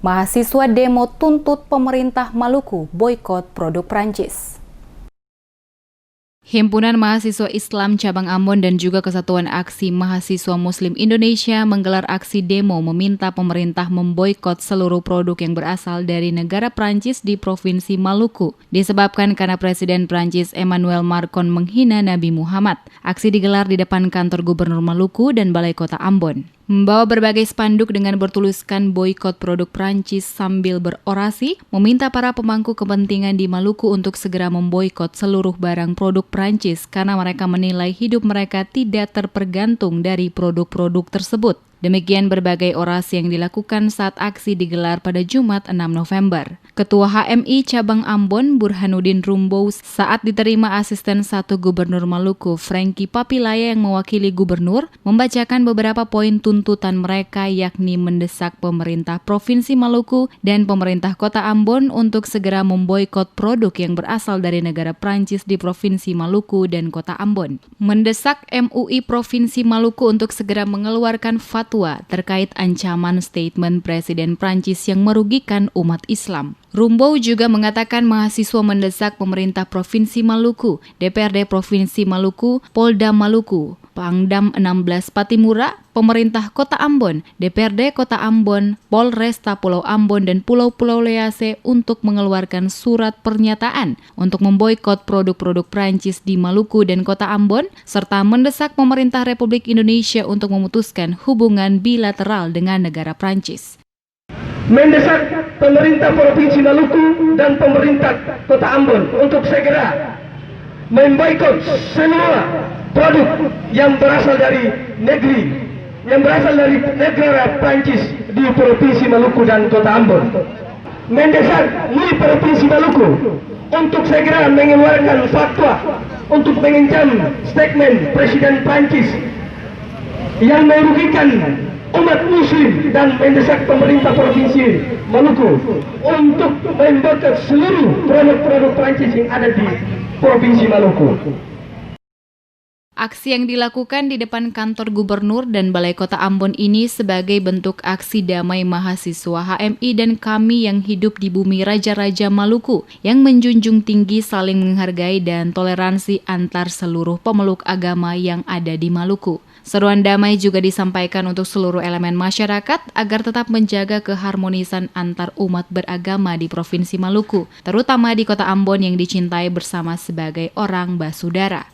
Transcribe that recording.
Mahasiswa demo tuntut pemerintah Maluku boikot produk Prancis. Himpunan Mahasiswa Islam Cabang Ambon dan juga Kesatuan Aksi Mahasiswa Muslim Indonesia menggelar aksi demo meminta pemerintah memboikot seluruh produk yang berasal dari negara Prancis di Provinsi Maluku, disebabkan karena Presiden Prancis Emmanuel Macron menghina Nabi Muhammad. Aksi digelar di depan kantor Gubernur Maluku dan Balai Kota Ambon. Membawa berbagai spanduk dengan bertuliskan boikot produk Prancis sambil berorasi, meminta para pemangku kepentingan di Maluku untuk segera memboikot seluruh barang produk Prancis karena mereka menilai hidup mereka tidak terpergantung dari produk-produk tersebut. Demikian berbagai orasi yang dilakukan saat aksi digelar pada Jumat 6 November. Ketua HMI Cabang Ambon Burhanuddin Rumbow saat diterima Asisten 1 Gubernur Maluku Frankie Papilaya yang mewakili Gubernur membacakan beberapa poin tuntutan mereka yakni mendesak pemerintah Provinsi Maluku dan pemerintah Kota Ambon untuk segera memboikot produk yang berasal dari negara Prancis di Provinsi Maluku dan Kota Ambon. Mendesak MUI Provinsi Maluku untuk segera mengeluarkan fatwa terkait ancaman statement Presiden Prancis yang merugikan umat Islam. Rumbow juga mengatakan mahasiswa mendesak pemerintah Provinsi Maluku, DPRD Provinsi Maluku, Polda Maluku, Pangdam 16 Patimura, pemerintah Kota Ambon, DPRD Kota Ambon, Polresta Pulau Ambon dan Pulau-Pulau Lease untuk mengeluarkan surat pernyataan untuk memboikot produk-produk Prancis di Maluku dan Kota Ambon, serta mendesak pemerintah Republik Indonesia untuk memutuskan hubungan bilateral dengan negara Prancis. Mendesak pemerintah Provinsi Maluku dan pemerintah Kota Ambon untuk segera memboikot semua produk yang berasal dari negara Prancis di Provinsi Maluku dan Kota Ambon. Mendesak MUI Provinsi Maluku untuk segera mengeluarkan fatwa untuk mengancam statement Presiden Prancis yang merugikan umat Muslim dan mendesak pemerintah Provinsi Maluku untuk memboikot seluruh produk-produk Prancis yang ada di Provinsi Maluku. Aksi yang dilakukan di depan kantor Gubernur dan Balai Kota Ambon ini sebagai bentuk aksi damai mahasiswa HMI dan kami yang hidup di bumi Raja-Raja Maluku yang menjunjung tinggi saling menghargai dan toleransi antar seluruh pemeluk agama yang ada di Maluku. Seruan damai juga disampaikan untuk seluruh elemen masyarakat agar tetap menjaga keharmonisan antar umat beragama di Provinsi Maluku, terutama di Kota Ambon yang dicintai bersama sebagai orang basudara.